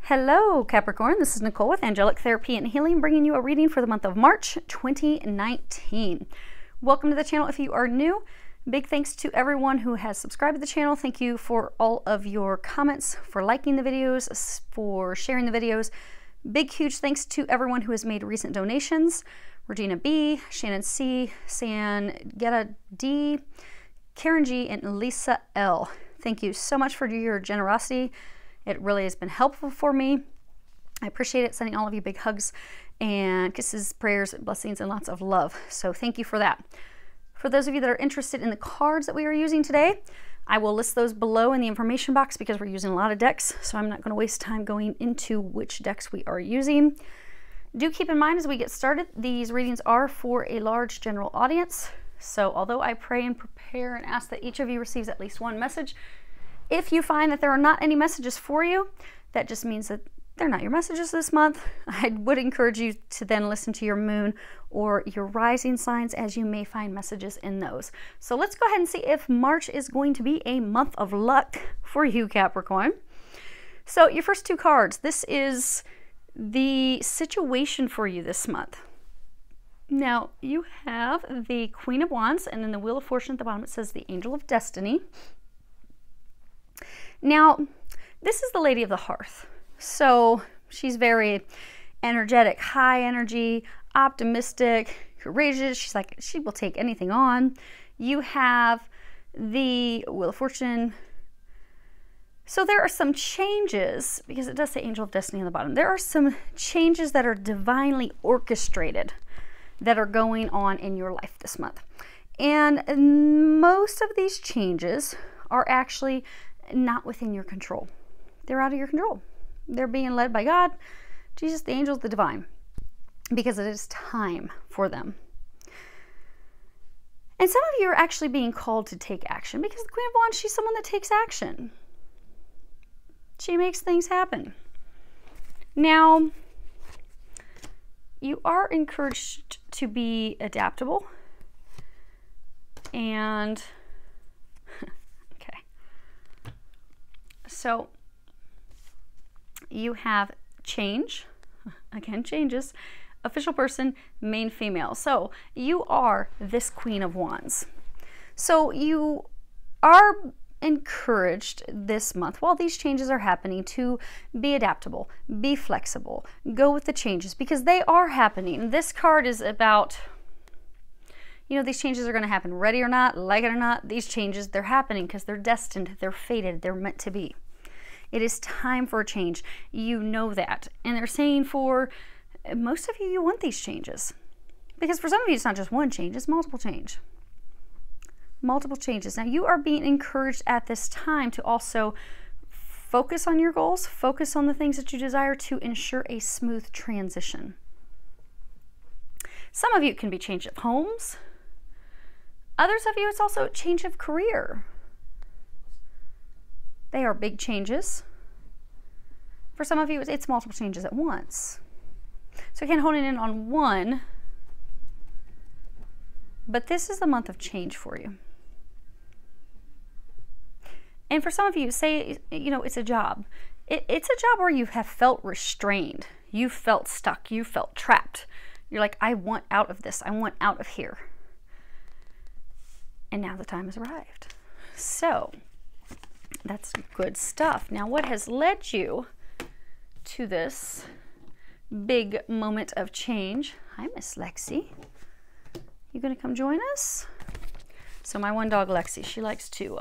Hello Capricorn, this is Nicole with Angelic Therapy and Healing, bringing you a reading for the month of March 2019. Welcome to the channel if you are new. Big thanks to everyone who has subscribed to the channel. Thank you for all of your comments, for liking the videos, for sharing the videos. Big huge thanks to everyone who has made recent donations. Regina B, Shannon C, Sangetta D, Karen G, and Lisa L. Thank you so much for your generosity. It really has been helpful for me. I appreciate it. Sending all of you big hugs and kisses, prayers, blessings, and lots of love. So thank you for that. For those of you that are interested in the cards that we are using today, I will list those below in the information box because we're using a lot of decks, so I'm not going to waste time going into which decks we are using. Do keep in mind as we get started, these readings are for a large general audience. So although I pray and prepare and ask that each of you receives at least one message, if you find that there are not any messages for you, that just means that they're not your messages this month. I would encourage you to then listen to your moon or your rising signs, as you may find messages in those. So let's go ahead and see if March is going to be a month of luck for you, Capricorn. So your first two cards, this is the situation for you this month. Now you have the Queen of Wands, and then the Wheel of Fortune at the bottom, it says the Angel of Destiny. Now, this is the Lady of the Hearth. So she's very energetic, high energy, optimistic, courageous. She's like, she will take anything on. You have the Wheel of Fortune. So there are some changes, because it does say Angel of Destiny on the bottom. There are some changes that are divinely orchestrated that are going on in your life this month. And most of these changes are actually not within your control. They're out of your control. They're being led by God, Jesus, the angels, the divine, because it is time for them. And some of you are actually being called to take action, because the Queen of Wands, she's someone that takes action. She makes things happen. Now, you are encouraged to be adaptable and so you have change, again, changes, official person, main female. So you are this Queen of Wands. So you are encouraged this month, while these changes are happening, to be adaptable, be flexible, go with the changes, because they are happening. This card is about, you know, these changes are going to happen. Ready or not, like it or not, these changes, they're happening because they're destined, they're fated, they're meant to be. It is time for a change. You know that. And they're saying for most of you, you want these changes. Because for some of you, it's not just one change, it's multiple change. Multiple changes. Now, you are being encouraged at this time to also focus on your goals, focus on the things that you desire to ensure a smooth transition. Some of you, it can be change of homes. Others of you, it's also a change of career. They are big changes. For some of you, it's multiple changes at once. So again, honing in on one, but this is the month of change for you. And for some of you, say, you know, it's a job. It's a job where you have felt restrained. You felt stuck. You felt trapped. You're like, I want out of this. I want out of here. And now the time has arrived. So that's good stuff. Now, what has led you to this big moment of change? Hi, Miss Lexi. You gonna come join us? So my one dog, Lexi, she likes to,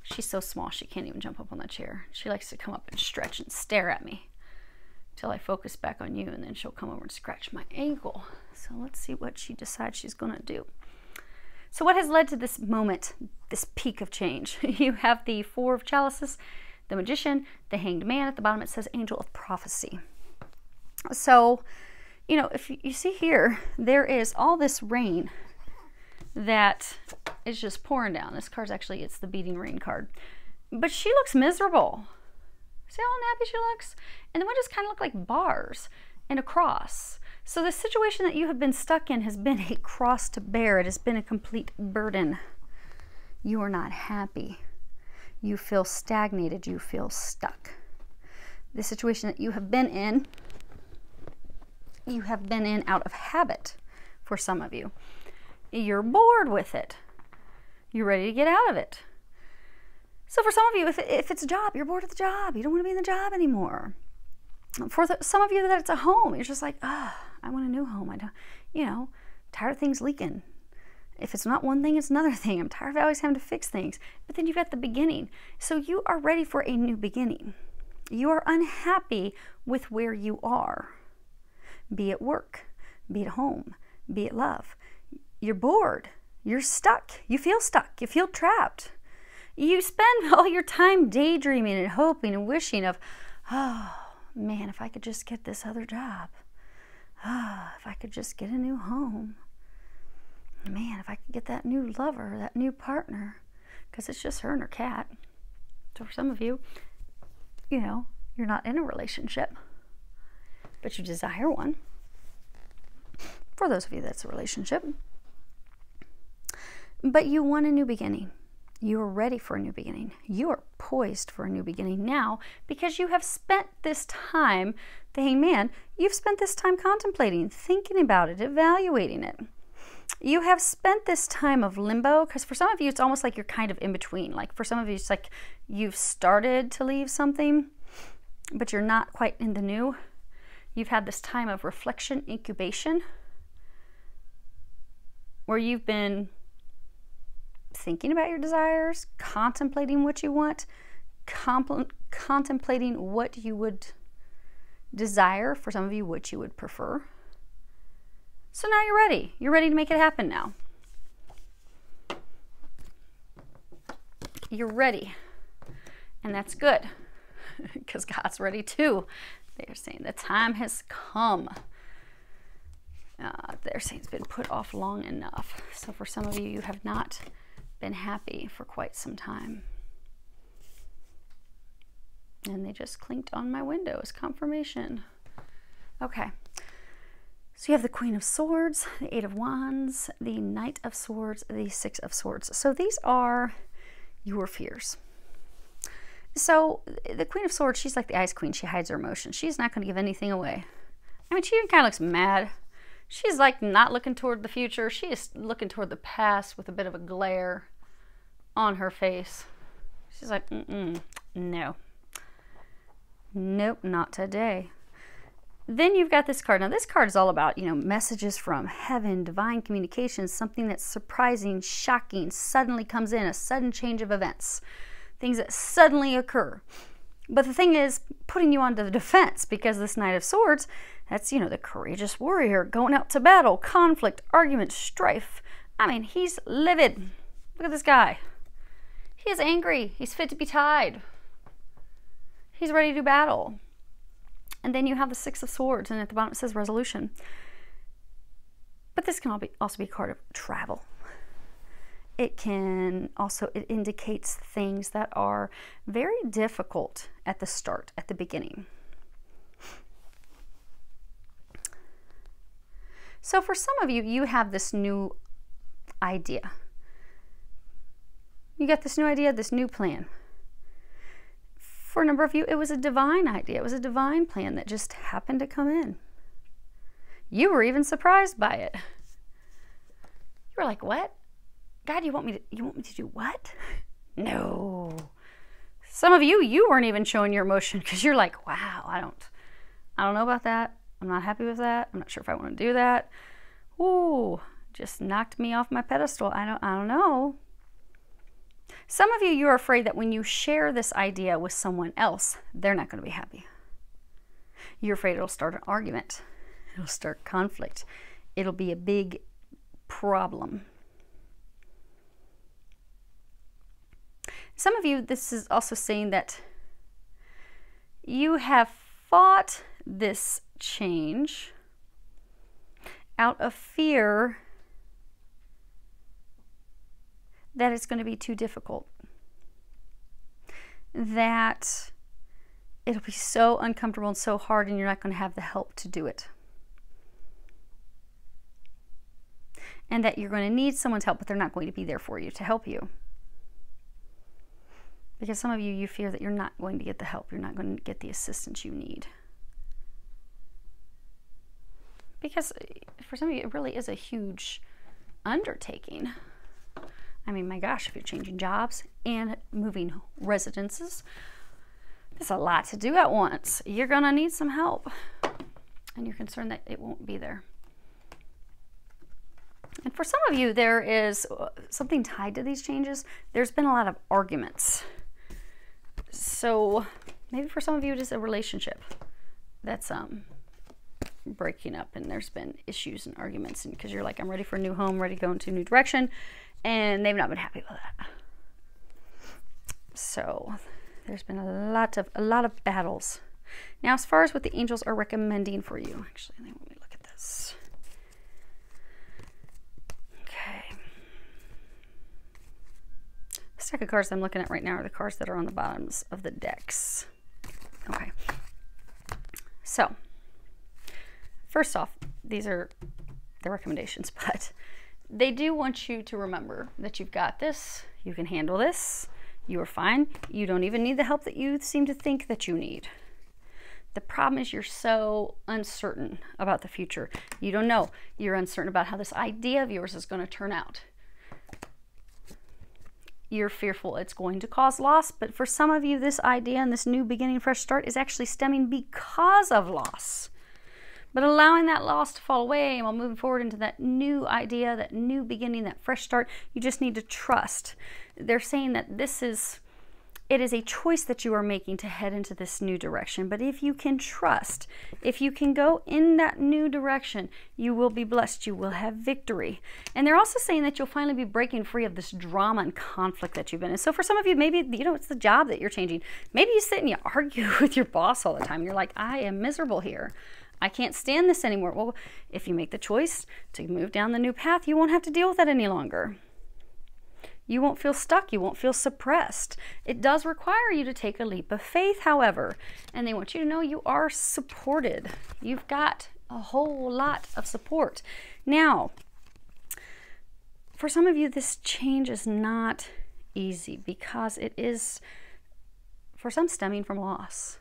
she's so small she can't even jump up on the chair. She likes to come up and stretch and stare at me till I focus back on you, and then she'll come over and scratch my ankle. So let's see what she decides she's gonna do. So what has led to this moment, this peak of change? You have the Four of Chalices, the Magician, the Hanged Man. At the bottom it says Angel of Prophecy. So, you know, if you see here, there is all this rain that is just pouring down. This card's actually, it's the beating rain card. But she looks miserable. See how unhappy she looks? And the windows kind of look like bars and a cross. So the situation that you have been stuck in has been a cross to bear. It has been a complete burden. You are not happy. You feel stagnated. You feel stuck. the situation that you have been in out of habit for some of you. You're bored with it. You're ready to get out of it. So for some of you, if it's a job, you're bored of the job. You don't want to be in the job anymore. For some of you that it's a home, you're just like, I want a new home. I don't, tired of things leaking. If it's not one thing, it's another thing. I'm tired of always having to fix things. But then you've got the beginning. So you are ready for a new beginning. You are unhappy with where you are. Be it work, be it home, be it love. You're bored. You're stuck. You feel trapped. You spend all your time daydreaming and hoping and wishing of, oh man, if I could just get this other job. If I could just get a new home. Man, if I could get that new lover, that new partner. Because it's just her and her cat. So for some of you, you're not in a relationship, but you desire one. For those of you that's a relationship. But you want a new beginning. You are ready for a new beginning. You are poised for a new beginning now because you have spent this time, the Hangman, you've spent this time contemplating, thinking about it, evaluating it. You have spent this time of limbo because for some of you, it's almost like you're kind of in between. Like for some of you, it's like you've started to leave something, but you're not quite in the new. You've had this time of reflection, incubation, where you've been thinking about your desires, contemplating what you want, contemplating what you would desire, for some of you, what you would prefer. So now you're ready. You're ready to make it happen now. You're ready. And that's good because God's ready too. They're saying the time has come. They're saying it's been put off long enough. So for some of you, you have not been happy for quite some time. And they just clinked on my window as confirmation. Okay. So you have the Queen of Swords, the Eight of Wands, the Knight of Swords, the Six of Swords. So these are your fears. So the Queen of Swords, she's like the Ice Queen. She hides her emotions. She's not going to give anything away. I mean, she even kind of looks mad. She's like not looking toward the future. She is looking toward the past with a bit of a glare on her face. She's like, no. Nope, not today. Then you've got this card. Now this card is all about, messages from heaven, divine communications, something that's surprising, shocking, suddenly comes in, a sudden change of events, things that suddenly occur. But the thing is, putting you on the defense, because this Knight of Swords, that's, the courageous warrior going out to battle, conflict, argument, strife. I mean, he's livid. Look at this guy. He is angry. He's fit to be tied. He's ready to do battle. And then you have the Six of Swords, and at the bottom it says resolution. But this can also be a card of travel. It indicates things that are very difficult at the start, at the beginning. So for some of you, you have this new idea. You got this new idea, this new plan. For a number of you, it was a divine idea. It was a divine plan that just happened to come in. You were even surprised by it. You were like, what? God, you want me to do what? No. Some of you weren't even showing your emotion because you're like, wow, I don't know about that. I'm not happy with that. I'm not sure if I want to do that. Ooh, just knocked me off my pedestal. I don't know. Some of you are afraid that when you share this idea with someone else, they're not going to be happy. You're afraid it'll start an argument. It'll start conflict. It'll be a big problem. Some of you, this is also saying that you have fought this change out of fear that it's going to be too difficult, that it'll be so uncomfortable and so hard and you're not going to have the help to do it, and that you're going to need someone's help, but they're not going to be there for you to help you Because some of you, you fear that you're not going to get the help. You're not going to get the assistance you need. Because for some of you, it really is a huge undertaking. I mean, my gosh, if you're changing jobs and moving residences, there's a lot to do at once. You're going to need some help. And you're concerned that it won't be there. And for some of you, there is something tied to these changes. There's been a lot of arguments. So maybe for some of you, it is a relationship that's breaking up, and there's been issues and arguments, and because you're like, I'm ready for a new home, ready to go into a new direction, and they've not been happy with that. So there's been a lot of battles. Now, as far as what the angels are recommending for you, actually, let me look at this. Okay. The stack of cards I'm looking at right now are the cards that are on the bottoms of the decks. Okay. So, first off, these are the recommendations, but they do want you to remember that you've got this, you can handle this, you are fine, you don't even need the help that you seem to think that you need. The problem is you're so uncertain about the future. You don't know. You're uncertain about how this idea of yours is going to turn out. You're fearful it's going to cause loss, but for some of you, this idea and this new beginning, fresh start is actually stemming because of loss. But allowing that loss to fall away while moving forward into that new idea, that new beginning, that fresh start, you just need to trust. They're saying that it is a choice that you are making to head into this new direction. But if you can trust, if you can go in that new direction, you will be blessed. You will have victory. And they're also saying that you'll finally be breaking free of this drama and conflict that you've been in. So for some of you, maybe, it's the job that you're changing. Maybe you sit and you argue with your boss all the time. You're like, I am miserable here. I can't stand this anymore. Well, if you make the choice to move down the new path, you won't have to deal with that any longer. You won't feel stuck. You won't feel suppressed. It does require you to take a leap of faith, however, and they want you to know you are supported. You've got a whole lot of support. Now, for some of you, this change is not easy because it is, for some, stemming from loss.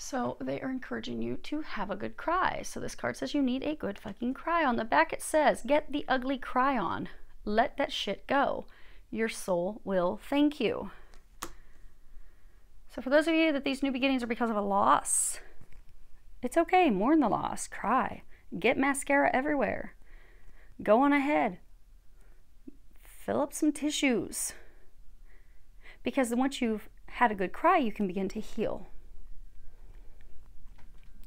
So they are encouraging you to have a good cry. So this card says you need a good fucking cry. On the back it says, get the ugly cry on. Let that shit go. Your soul will thank you. So for those of you that these new beginnings are because of a loss, it's okay. Mourn the loss. Cry. Get mascara everywhere. Go on ahead. Fill up some tissues. Because once you've had a good cry, you can begin to heal.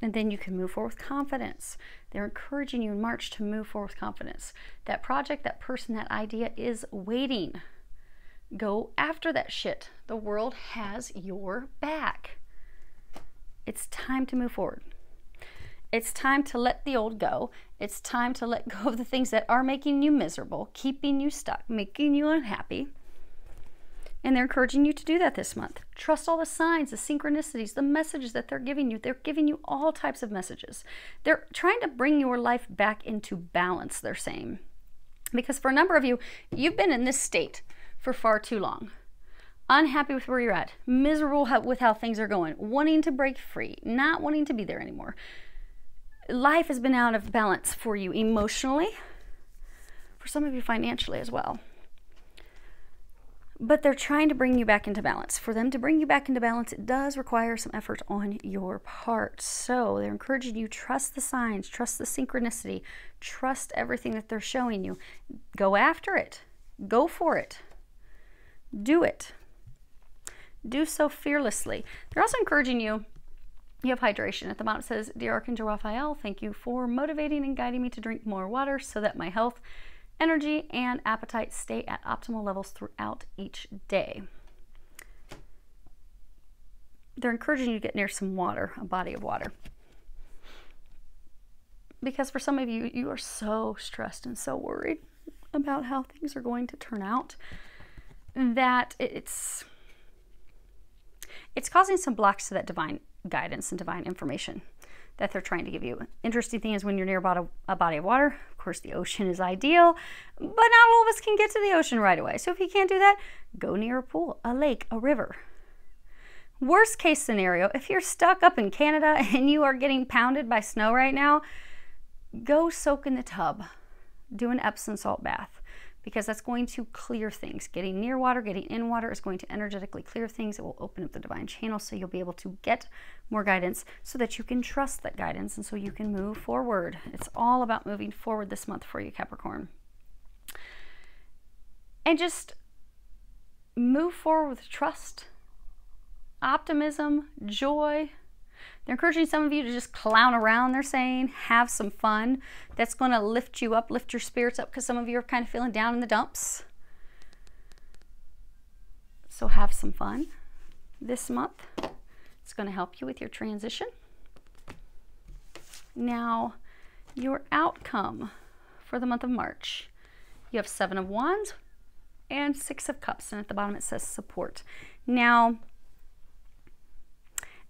And then you can move forward with confidence. They're encouraging you in March to move forward with confidence. That project, that person, that idea is waiting. Go after that shit. The world has your back. It's time to move forward. It's time to let the old go. It's time to let go of the things that are making you miserable, keeping you stuck, making you unhappy. And they're encouraging you to do that this month. Trust all the signs, the synchronicities, the messages that they're giving you. They're giving you all types of messages. They're trying to bring your life back into balance, they're saying. Because for a number of you, you've been in this state for far too long. Unhappy with where you're at, miserable with how things are going, wanting to break free, not wanting to be there anymore. Life has been out of balance for you emotionally, for some of you financially as well. But they're trying to bring you back into balance. For them to bring you back into balance, it does require some effort on your part. So they're encouraging you, trust the signs, trust the synchronicity, trust everything that they're showing you. Go after it. Go for it. Do it. Do so fearlessly. They're also encouraging you, you have hydration. At the bottom it says, Dear Archangel Raphael, thank you for motivating and guiding me to drink more water so that my health, energy, and appetite stay at optimal levels throughout each day. They're encouraging you to get near some water, a body of water. Because for some of you, you are so stressed and so worried about how things are going to turn out that it's causing some blocks to that divine guidance and divine information that they're trying to give you. Interesting thing is when you're near a body of water, of course the ocean is ideal, but not all of us can get to the ocean right away. So if you can't do that, go near a pool, a lake, a river. Worst case scenario, if you're stuck up in Canada and you are getting pounded by snow right now, go soak in the tub. Do an Epsom salt bath, because that's going to clear things. Getting near water, getting in water is going to energetically clear things. It will open up the divine channel, so you'll be able to get more guidance so that you can trust that guidance and so you can move forward. It's all about moving forward this month for you, Capricorn. And just move forward with trust, optimism, joy. They're encouraging some of you to just clown around, they're saying. Have some fun. That's going to lift you up, lift your spirits up, because some of you are kind of feeling down in the dumps. So have some fun this month. It's going to help you with your transition. Now, your outcome for the month of March. You have 7 of Wands and 6 of Cups, and at the bottom it says support. Now,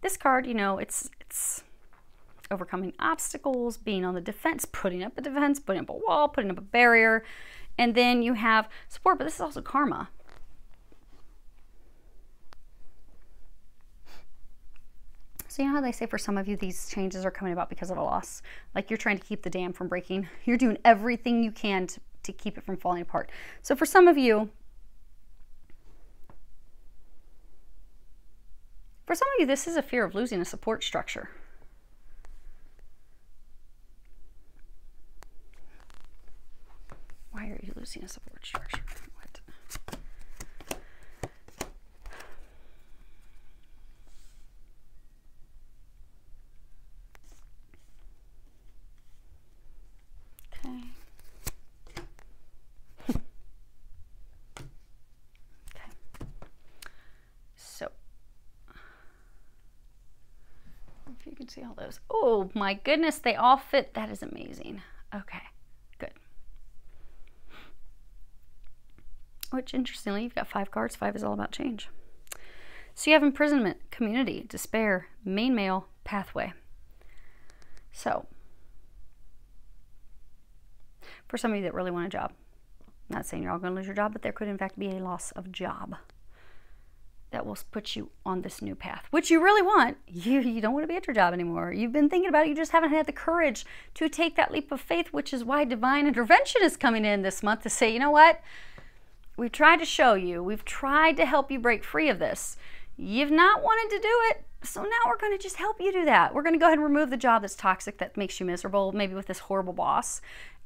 this card, you know, it's overcoming obstacles, being on the defense, putting up a defense, putting up a wall, putting up a barrier, and then you have support, but this is also karma. So you know how they say for some of you these changes are coming about because of a loss? Like you're trying to keep the dam from breaking. You're doing everything you can to keep it from falling apart. So for some of you, this is a fear of losing a support structure. Why are you losing a support structure? What? Okay. So, if you can see all those. Oh my goodness, they all fit. That is amazing. Okay, good. Which, interestingly, you've got 5 cards. 5 is all about change. So you have imprisonment, community, despair, main male, pathway. So, for some of you that really want a job, I'm not saying you're all going to lose your job, but there could in fact be a loss of job that will put you on this new path, which you really want. You don't want to be at your job anymore. You've been thinking about it. You just haven't had the courage to take that leap of faith, which is why divine intervention is coming in this month to say, you know what? We've tried to show you. We've tried to help you break free of this. You've not wanted to do it. So now we're going to just help you do that. We're going to go ahead and remove the job that's toxic, that makes you miserable, maybe with this horrible boss.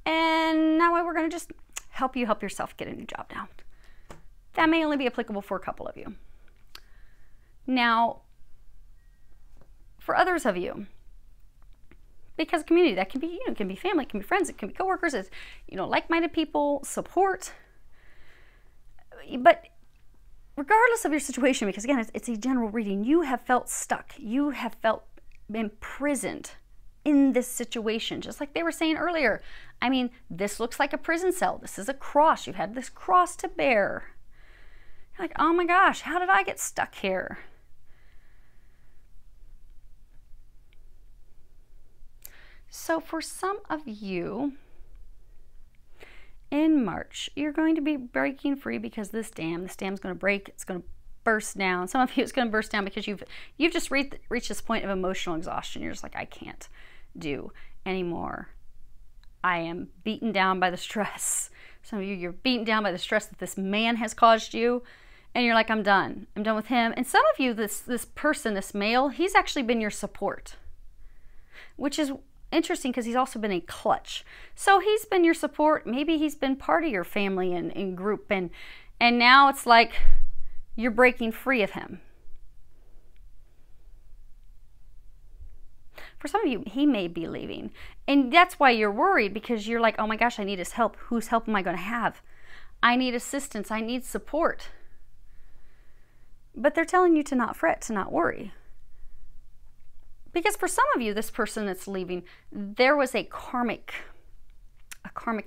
And that way we're going to just help you help yourself get a new job now. That may only be applicable for a couple of you. Now, for others of you, because community, that can be, you know, it can be family, it can be friends, it can be coworkers, it's, you know, like-minded people, support. But regardless of your situation, because again, it's a general reading, you have felt stuck. You have felt imprisoned in this situation, just like they were saying earlier. I mean, this looks like a prison cell. This is a cross. You've had this cross to bear. You're like, oh my gosh, how did I get stuck here? So for some of you, in March, you're going to be breaking free because this dam's going to break. It's going to burst down. Some of you, it's going to burst down because you've just reached this point of emotional exhaustion. You're just like, I can't do anymore. I am beaten down by the stress. Some of you, you're beaten down by the stress that this man has caused you. And you're like, I'm done. I'm done with him. And some of you, this person, this male, he's actually been your support, which is interesting because he's also been a clutch. So he's been your support. Maybe he's been part of your family and group. And now it's like you're breaking free of him. For some of you, he may be leaving. And that's why you're worried, because you're like, oh my gosh, I need his help. Whose help am I going to have? I need assistance. I need support. But they're telling you to not fret, to not worry. Because for some of you, this person that's leaving, there was a karmic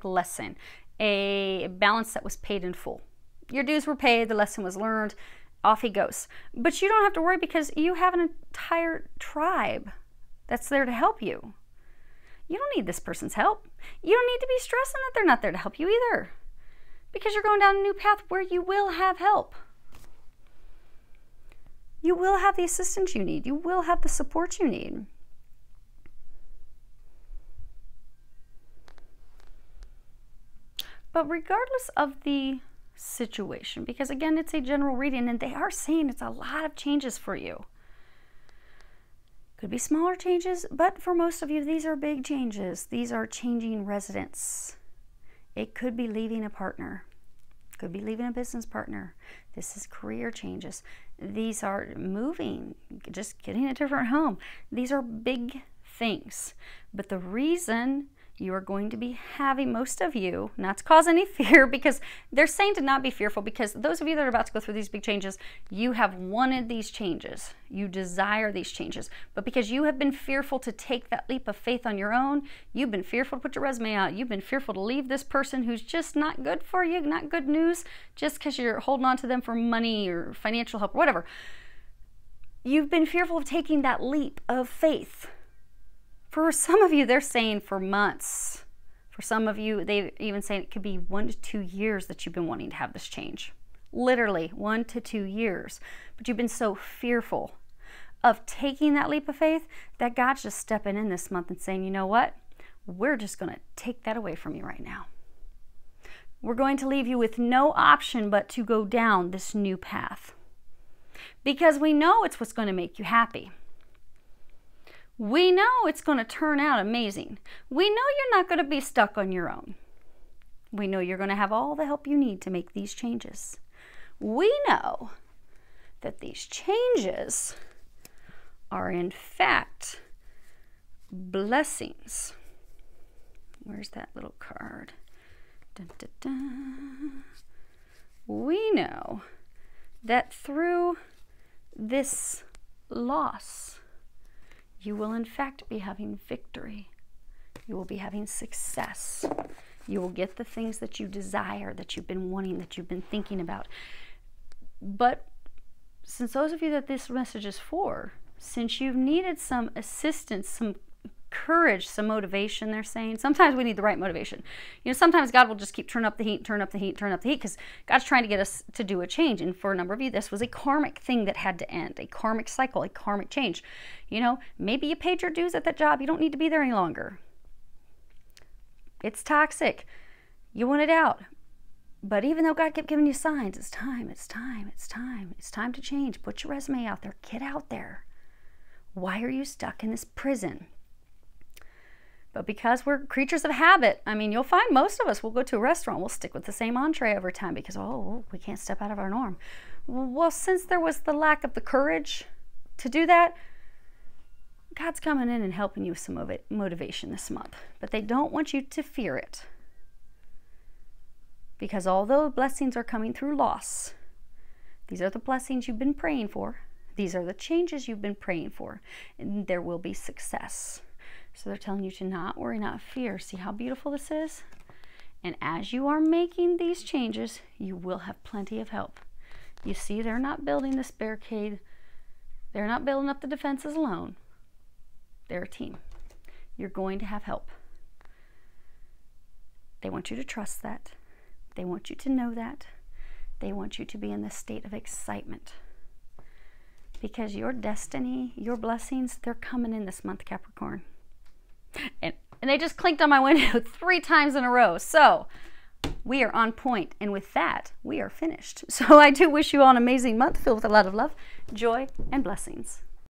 lesson, a balance that was paid in full. Your dues were paid, the lesson was learned, off he goes. But you don't have to worry because you have an entire tribe that's there to help you. You don't need this person's help. You don't need to be stressing that they're not there to help you either, because you're going down a new path where you will have help. You will have the assistance you need. You will have the support you need. But regardless of the situation, because again, it's a general reading and they are saying it's a lot of changes for you. Could be smaller changes, but for most of you, these are big changes. These are changing residence. It could be leaving a partner. Could be leaving a business partner. This is career changes. These are moving, just getting a different home. These are big things. But the reason you are going to be having, most of you, not to cause any fear, because they're saying to not be fearful, because those of you that are about to go through these big changes, you have wanted these changes. You desire these changes. But because you have been fearful to take that leap of faith on your own, you've been fearful to put your resume out, you've been fearful to leave this person who's just not good for you, not good news, just because you're holding on to them for money or financial help or whatever. You've been fearful of taking that leap of faith. For some of you, they're saying for months. For some of you, they even say it could be 1 to 2 years that you've been wanting to have this change. Literally 1 to 2 years. But you've been so fearful of taking that leap of faith that God's just stepping in this month and saying, you know what? We're just going to take that away from you right now. We're going to leave you with no option but to go down this new path. Because we know it's what's going to make you happy. We know it's going to turn out amazing. We know you're not going to be stuck on your own. We know you're going to have all the help you need to make these changes. We know that these changes are in fact blessings. Where's that little card? Dun, dun, dun. We know that through this loss, you will in fact be having victory. You will be having success. You will get the things that you desire, that you've been wanting, that you've been thinking about. But since those of you that this message is for, since you've needed some assistance, some courage, some motivation, they're saying, sometimes we need the right motivation. You know, sometimes God will just keep turn up the heat, turn up the heat, turn up the heat, because God's trying to get us to do a change. And for a number of you, this was a karmic thing that had to end, a karmic cycle, a karmic change. You know, maybe you paid your dues at that job. You don't need to be there any longer. It's toxic. You want it out. But even though God kept giving you signs, it's time, it's time, it's time. It's time to change. Put your resume out there. Get out there. Why are you stuck in this prison? But because we're creatures of habit, I mean, you'll find most of us will go to a restaurant, we'll stick with the same entree every time because, oh, we can't step out of our norm. Well, since there was the lack of the courage to do that, God's coming in and helping you with some motivation this month. But they don't want you to fear it. Because although blessings are coming through loss, these are the blessings you've been praying for. These are the changes you've been praying for. And there will be success. So they're telling you to not worry, not fear. See how beautiful this is? And as you are making these changes, you will have plenty of help. You see, they're not building this barricade. They're not building up the defenses alone. They're a team. You're going to have help. They want you to trust that. They want you to know that. They want you to be in this state of excitement. Because your destiny, your blessings, they're coming in this month, Capricorn. And they just clinked on my window 3 times in a row. So we are on point. And with that, we are finished. So I do wish you all an amazing month filled with a lot of love, joy, and blessings.